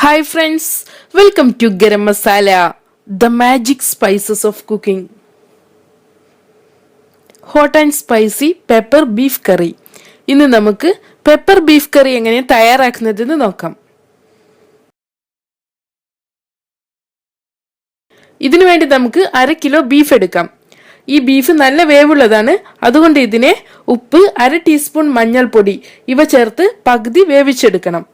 Hi friends, welcome to Garam Masala, the magic spices of cooking. Hot and spicy pepper beef curry. ഇന്ന് നമുക്ക് pepper beef കറി എങ്ങനെ തയ്യാറാക്കുന്നതെന്ന് നോക്കാം. ഇതിനു വേണ്ടി നമുക്ക് 1/2 കിലോ ബീഫ് എടുക്കാം. ഈ ബീഫ് നല്ല വേവുള്ളതാണ്. അതുകൊണ്ട് ഇതിനെ ഉപ്പ്, 1/2 ടീസ്പൂൺ മഞ്ഞൾപ്പൊടി ഇവ ചേർത്ത് പകുതി വേവിച്ചെടുക്കണം.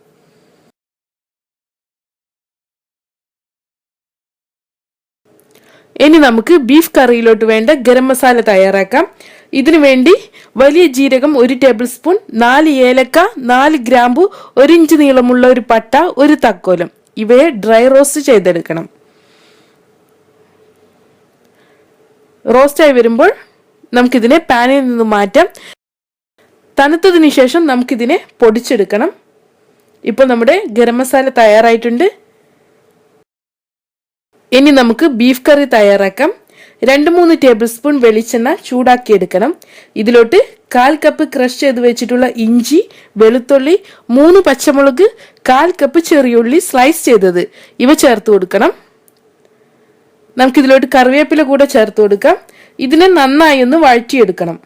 ഇനി നമുക്ക് ബീഫ് കറിയിലോട്ട് വേണ്ട ഗരം മസാല തയ്യാറാക്കാം. ഇതിനു വേണ്ടി വലിയ ജീരകം 1 ടേബിൾ സ്പൂൺ, 4 ഏലക്ക, 4 ഗ്രാമ്പു, 1 ഇഞ്ച് നീളമുള്ള ഒരു പട്ട, 1 തക്കോലം ഇവയെ ഡ്രൈ റോസ്റ്റ് ചെയ്തെടുക്കണം. റോസ്റ്റായി വരുമ്പോൾ നമുക്കിതിനെ പാനിൽ നിന്ന് മാറ്റാം. തണുത്തതിന് ശേഷം നമുക്കിതിനെ പൊടിച്ചെടുക്കണം. ഇപ്പോൾ നമ്മുടെ ഗരം മസാല തയ്യാറായിട്ടുണ്ട്. ഇനി നമുക്ക് ബീഫ് കറി തയ്യാറാക്കാം. 2-3 ടേബിൾ സ്പൂൺ വെളിച്ചെണ്ണ ചൂടാക്കിയെടുക്കണം. ഇതിലോട്ട് 1/4 കപ്പ് ക്രഷ് ചെയ്ത് വെച്ചിട്ടുള്ള ഇഞ്ചി, വെളുത്തുള്ളി, 3 പച്ചമുളക്, 1/4 കപ്പ് ചെറിയുള്ളി സ്ലൈസ് ചെയ്തത് ഇവ ചേർത്ത് കൊടുക്കണം. നമുക്കിതിലോട്ട് കറിവേപ്പില കൂടെ ചേർത്ത് കൊടുക്കാം. ഇതിനെ നന്നായി ഒന്ന് വഴറ്റിയെടുക്കണം.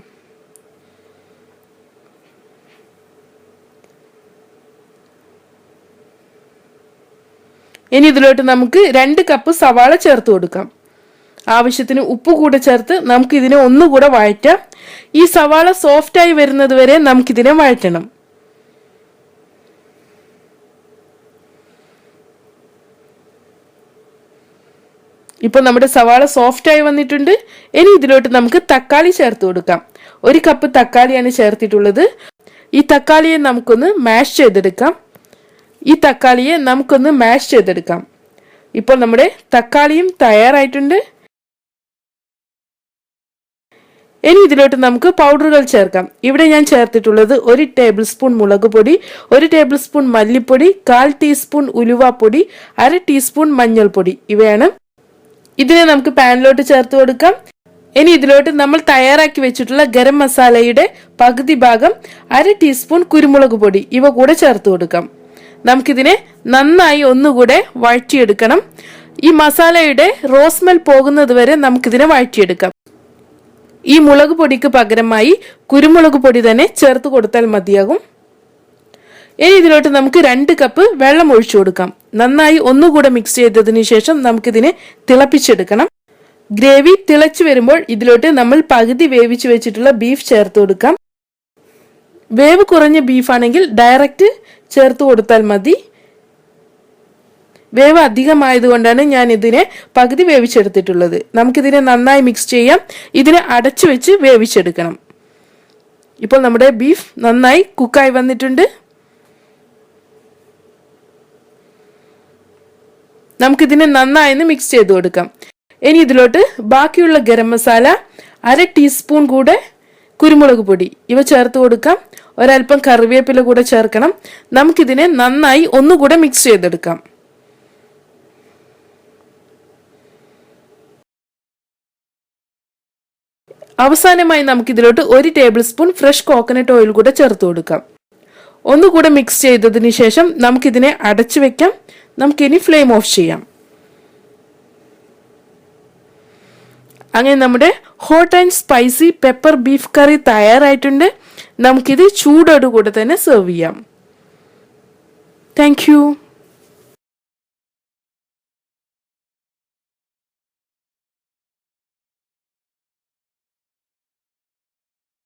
ഇനി ഇതിലോട്ട് നമുക്ക് 2 കപ്പ് സവാള ചേർത്ത് കൊടുക്കാം. ആവശ്യത്തിന് ഉപ്പ് കൂടെ ചേർത്ത് നമുക്ക് ഇതിനെ ഒന്നുകൂടെ വഴറ്റാം. ഈ സവാള സോഫ്റ്റ് ആയി വരുന്നത് വരെ നമുക്കിതിനെ വഴറ്റണം. ഇപ്പൊ നമ്മുടെ സവാള സോഫ്റ്റ് ആയി വന്നിട്ടുണ്ട്. ഇനി ഇതിലോട്ട് നമുക്ക് തക്കാളി ചേർത്ത് കൊടുക്കാം. 1 കപ്പ് തക്കാളിയാണ് ചേർത്തിട്ടുള്ളത്. ഈ തക്കാളിയെ നമുക്കൊന്ന് മാഷ് ചെയ്തെടുക്കാം. ഇപ്പോൾ നമ്മുടെ തക്കാളിയും തയ്യാറായിട്ടുണ്ട്. ഇനി ഇതിലോട്ട് നമുക്ക് പൗഡറുകൾ ചേർക്കാം. ഇവിടെ ഞാൻ ചേർത്തിട്ടുള്ളത് 1 ടേബിൾ സ്പൂൺ മുളക് പൊടി, 1 ടേബിൾ സ്പൂൺ മല്ലിപ്പൊടി, 1/4 ടീസ്പൂൺ ഉലുവാപ്പൊടി, 1/2 ടീസ്പൂൺ മഞ്ഞൾപ്പൊടി ഇവയാണ്. ഇതിനെ നമുക്ക് പാനിലോട്ട് ചേർത്ത് കൊടുക്കാം. ഇനി ഇതിലോട്ട് നമ്മൾ തയ്യാറാക്കി വെച്ചിട്ടുള്ള ഗരം മസാലയുടെ പകുതി ഭാഗം 1/2 ടീസ്പൂൺ കുരുമുളക് പൊടി ഇവ കൂടെ ചേർത്ത് കൊടുക്കാം. നമുക്കിതിനെ നന്നായി ഒന്നുകൂടെ വഴറ്റിയെടുക്കണം. ഈ മസാലയുടെ റോസ്മെൽ പോകുന്നത് വരെ നമുക്കിതിനെ വഴറ്റിയെടുക്കാം. ഈ മുളക് പൊടിക്ക് പകരമായി കുരുമുളക് പൊടി തന്നെ ചേർത്ത് കൊടുത്താൽ മതിയാകും. ഇനി ഇതിലോട്ട് നമുക്ക് 2 കപ്പ് വെള്ളം ഒഴിച്ചു കൊടുക്കാം. നന്നായി ഒന്നുകൂടെ മിക്സ് ചെയ്തതിനു ശേഷം നമുക്കിതിനെ തിളപ്പിച്ചെടുക്കണം. ഗ്രേവി തിളച്ചു വരുമ്പോൾ ഇതിലോട്ട് നമ്മൾ പകുതി വേവിച്ച് വെച്ചിട്ടുള്ള ബീഫ് ചേർത്ത് കൊടുക്കാം. വേവ് കുറഞ്ഞ ബീഫാണെങ്കിൽ ഡയറക്റ്റ് ചേർത്ത് കൊടുത്താൽ മതി. വേവ് അധികമായതുകൊണ്ടാണ് ഞാൻ ഇതിനെ പകുതി വേവിച്ചെടുത്തിട്ടുള്ളത്. നമുക്കിതിനെ നന്നായി മിക്സ് ചെയ്യാം. ഇതിനെ അടച്ചു വെച്ച് വേവിച്ചെടുക്കണം. ഇപ്പോൾ നമ്മുടെ ബീഫ് നന്നായി കുക്കായി വന്നിട്ടുണ്ട്. നമുക്കിതിനെ നന്നായി മിക്സ് ചെയ്ത് കൊടുക്കാം. ഇനി ഇതിലോട്ട് ബാക്കിയുള്ള ഗരം മസാല, 1/2 ടീസ്പൂൺ കൂടെ കുരുമുളക് പൊടി ഇവ ചേർത്ത് കൊടുക്കാം. ഒരൽപ്പം കറിവേപ്പില കൂടെ ചേർക്കണം. നമുക്കിതിനെ നന്നായി ഒന്നുകൂടെ മിക്സ് ചെയ്തെടുക്കാം. അവസാനമായി നമുക്കിതിലോട്ട് 1 table spoon fresh coconut oil കൂടെ ചേർത്ത് കൊടുക്കാം. ഒന്നുകൂടെ മിക്സ് ചെയ്തതിന് ശേഷം നമുക്കിതിനെ അടച്ചു വെക്കാം. നമുക്കിനി ഫ്ലെയിം ഓഫ് ചെയ്യാം. അങ്ങനെ നമ്മുടെ hot and spicy pepper beef curry തയ്യാറായിട്ടുണ്ട്. നമുക്കിത് ചൂടോടുകൂടെ തന്നെ സെർവ് ചെയ്യാം. Thank U.